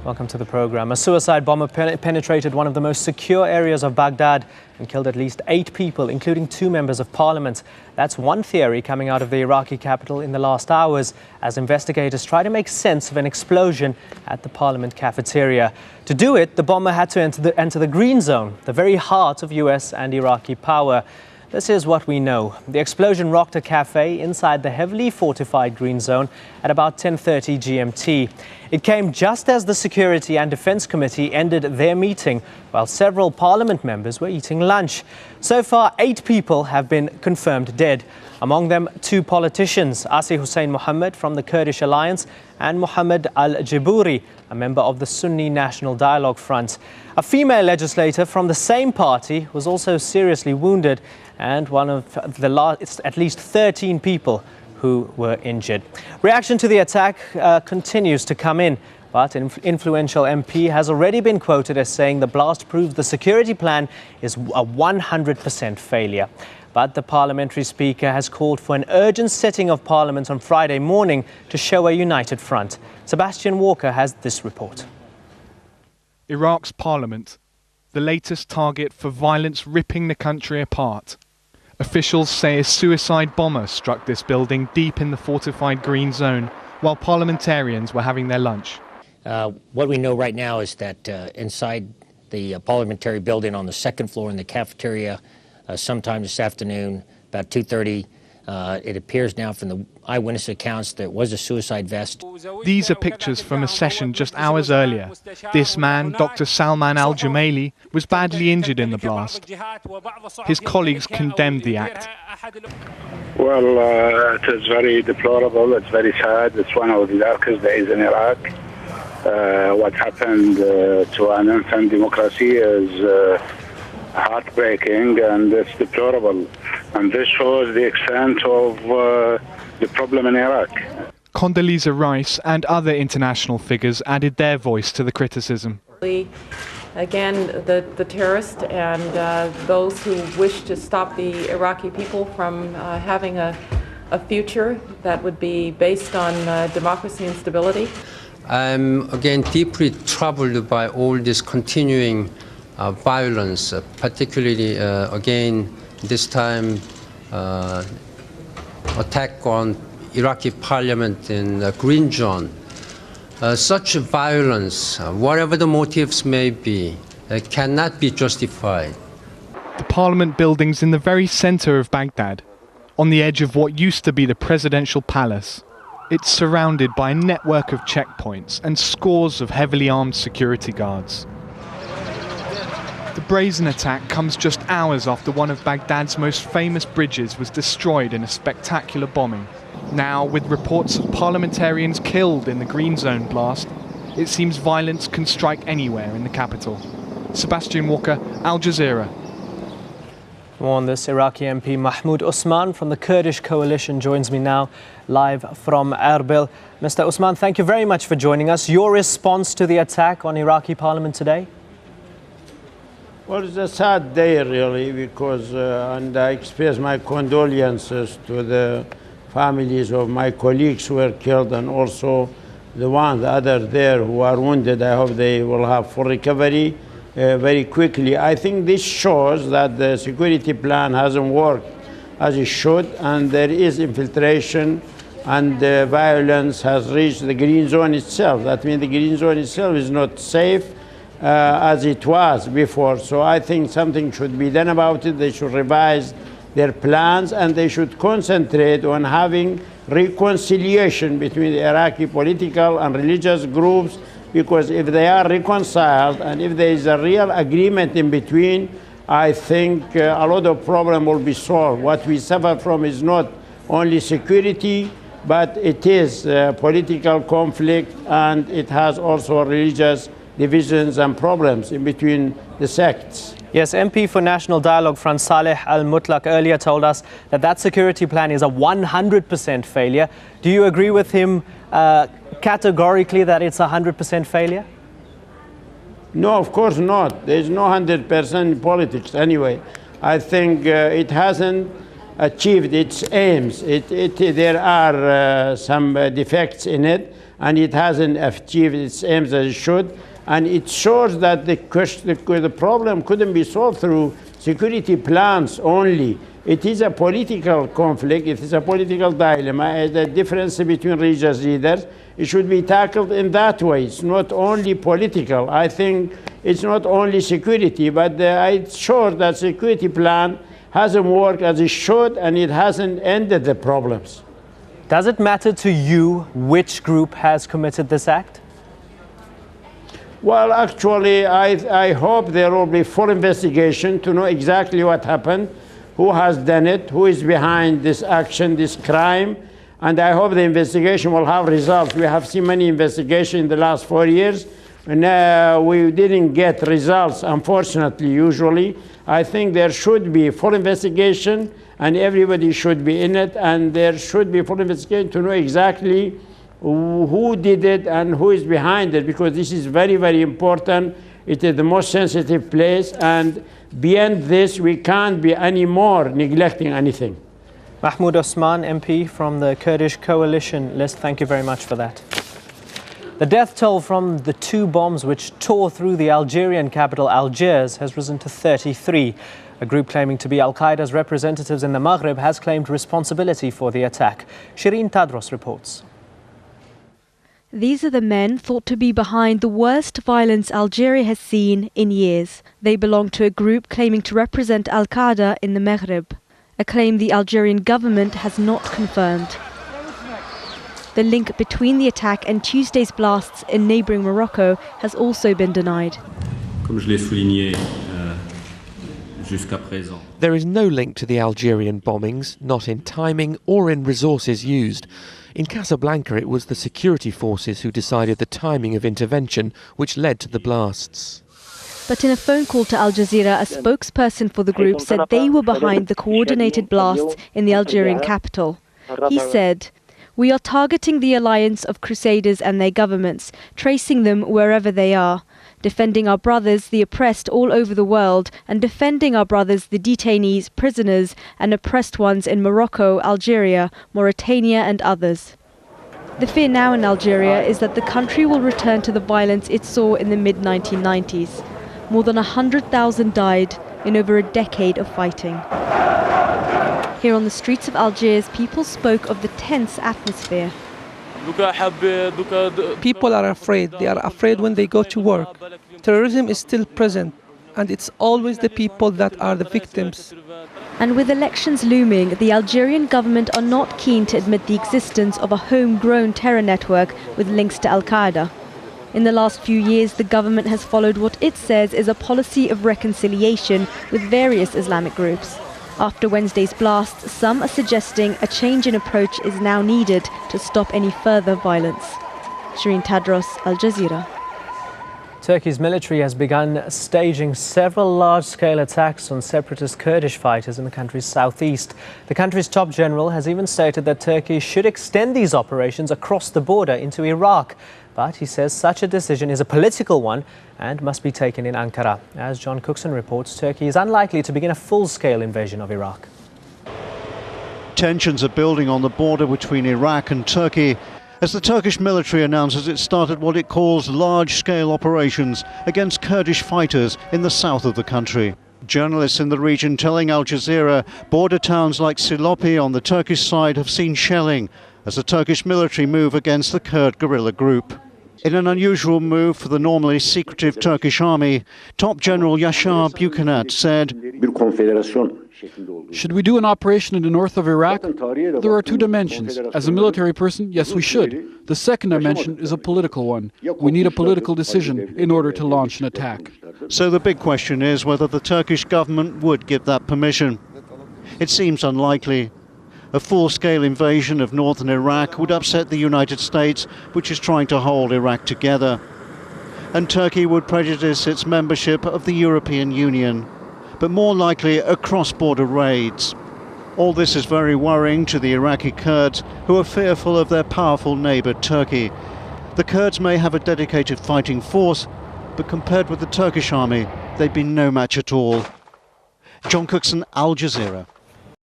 Welcome to the program. A suicide bomber penetrated one of the most secure areas of Baghdad and killed at least 8 people, including 2 members of parliament. That's one theory coming out of the Iraqi capital in the last hours as investigators try to make sense of an explosion at the parliament cafeteria. To do it, the bomber had to enter the green zone, the very heart of US and Iraqi power. This is what we know. The explosion rocked a cafe inside the heavily fortified green zone at about 10:30 GMT. It came just as the Security and Defence Committee ended their meeting, while several parliament members were eating lunch. So far, 8 people have been confirmed dead. Among them, 2 politicians, Asi Hussein Mohammed from the Kurdish Alliance and Mohammed Al-Jazeera, a member of the Sunni National Dialogue Front. A female legislator from the same party was also seriously wounded, and one of at least 13 people who were injured. Reaction to the attack continues to come in, but an influential MP has already been quoted as saying the blast proves the security plan is a 100% failure. But the parliamentary speaker has called for an urgent sitting of parliament on Friday morning to show a united front. Sebastian Walker has this report. Iraq's parliament, the latest target for violence ripping the country apart. Officials say a suicide bomber struck this building deep in the fortified green zone while parliamentarians were having their lunch. What we know right now is that inside the parliamentary building on the 2nd floor in the cafeteria, sometime this afternoon, about 2:30, it appears now from the eyewitness accounts there was a suicide vest. These are pictures from a session just hours earlier. This man, Dr. Salman Al-Jumaili, was badly injured in the blast. His colleagues condemned the act. Well, it is very deplorable. It's very sad. It's one of the darkest days in Iraq. What happened to an infant democracy is heartbreaking, and it's deplorable. And this shows the extent of the problem in Iraq. Condoleezza Rice and other international figures added their voice to the criticism. Again, the terrorists and those who wish to stop the Iraqi people from having a future that would be based on democracy and stability. I'm again deeply troubled by all this continuing violence, particularly again this time attack on Iraqi parliament in the green zone. Such violence, whatever the motives may be, cannot be justified. The parliament building's in the very center of Baghdad, on the edge of what used to be the presidential palace. It's surrounded by a network of checkpoints and scores of heavily armed security guards. The brazen attack comes just hours after one of Baghdad's most famous bridges was destroyed in a spectacular bombing. Now, with reports of parliamentarians killed in the Green Zone blast, it seems violence can strike anywhere in the capital. Sebastian Walker, Al Jazeera. More on this, Iraqi MP Mahmoud Usman from the Kurdish coalition joins me now live from Erbil. Mr. Usman, thank you very much for joining us. Your response to the attack on Iraqi parliament today? Well, it's a sad day, really, because, and I express my condolences to the families of my colleagues who were killed and also the others there who are wounded. I hope they will have full recovery very quickly. I think this shows that the security plan hasn't worked as it should, and there is infiltration, and violence has reached the green zone itself. That means the green zone itself is not safe as it was before. So I think something should be done about it. They should revise their plans, and they should concentrate on having reconciliation between the Iraqi political and religious groups, because if they are reconciled and if there is a real agreement in between, I think a lot of problems will be solved. What we suffer from is not only security, but it is political conflict, and it has also religious divisions and problems in between the sects. Yes, MP for National Dialogue Front Saleh Al-Mutlaq earlier told us that that security plan is a 100% failure. Do you agree with him categorically that it's a 100% failure? No, of course not. There's no 100% in politics anyway. I think it hasn't achieved its aims. There are some defects in it, and it hasn't achieved its aims as it should. And it shows that the problem couldn't be solved through security plans only. It is a political conflict, it is a political dilemma, the difference between religious leaders. It should be tackled in that way. It's not only political. I think it's not only security, but it's sure that security plan hasn't worked as it should, and it hasn't ended the problems. Does it matter to you which group has committed this act? Well, actually, I hope there will be full investigation to know exactly what happened, who has done it, who is behind this action, this crime, and I hope the investigation will have results. We have seen many investigations in the last 4 years, and we didn't get results, unfortunately, usually. I think there should be full investigation, and everybody should be in it, and there should be full investigation to know exactly who did it and who is behind it, because this is very, very important. It is the most sensitive place, and beyond this, we can't be any more neglecting anything. Mahmoud Osman, MP from the Kurdish coalition list, thank you very much for that. The death toll from the 2 bombs which tore through the Algerian capital Algiers has risen to 33. A group claiming to be Al-Qaeda's representatives in the Maghreb has claimed responsibility for the attack. Shireen Tadros reports. These are the men thought to be behind the worst violence Algeria has seen in years. They belong to a group claiming to represent Al-Qaeda in the Maghreb, a claim the Algerian government has not confirmed. The link between the attack and Tuesday's blasts in neighbouring Morocco has also been denied. There is no link to the Algerian bombings, not in timing or in resources used. In Casablanca, it was the security forces who decided the timing of intervention, which led to the blasts. But in a phone call to Al-Jazeera, a spokesperson for the group said they were behind the coordinated blasts in the Algerian capital. He said, "We are targeting the alliance of crusaders and their governments, tracing them wherever they are, defending our brothers, the oppressed all over the world, and defending our brothers, the detainees, prisoners, and oppressed ones in Morocco, Algeria, Mauritania, and others." The fear now in Algeria is that the country will return to the violence it saw in the mid-1990s. More than 100,000 died in over a decade of fighting. Here on the streets of Algiers, people spoke of the tense atmosphere. People are afraid. They are afraid when they go to work. Terrorism is still present, and it's always the people that are the victims. And with elections looming, the Algerian government are not keen to admit the existence of a homegrown terror network with links to Al-Qaeda. In the last few years, the government has followed what it says is a policy of reconciliation with various Islamic groups. After Wednesday's blasts, some are suggesting a change in approach is now needed to stop any further violence. Shireen Tadros, Al Jazeera. Turkey's military has begun staging several large-scale attacks on separatist Kurdish fighters in the country's southeast. The country's top general has even stated that Turkey should extend these operations across the border into Iraq. But he says such a decision is a political one and must be taken in Ankara. As John Cookson reports, Turkey is unlikely to begin a full-scale invasion of Iraq. Tensions are building on the border between Iraq and Turkey as the Turkish military announces it started what it calls large-scale operations against Kurdish fighters in the south of the country. Journalists in the region telling Al Jazeera border towns like Silopi on the Turkish side have seen shelling as the Turkish military move against the Kurd guerrilla group. In an unusual move for the normally secretive Turkish army, top General Yashar Bukanat said, "Should we do an operation in the north of Iraq? There are 2 dimensions. As a military person, yes, we should. The second dimension is a political one. We need a political decision in order to launch an attack." So the big question is whether the Turkish government would give that permission. It seems unlikely. A full-scale invasion of northern Iraq would upset the United States, which is trying to hold Iraq together. And Turkey would prejudice its membership of the European Union, but more likely a cross-border raids. All this is very worrying to the Iraqi Kurds, who are fearful of their powerful neighbour Turkey. The Kurds may have a dedicated fighting force, but compared with the Turkish army, they've been no match at all. John Cookson, Al Jazeera.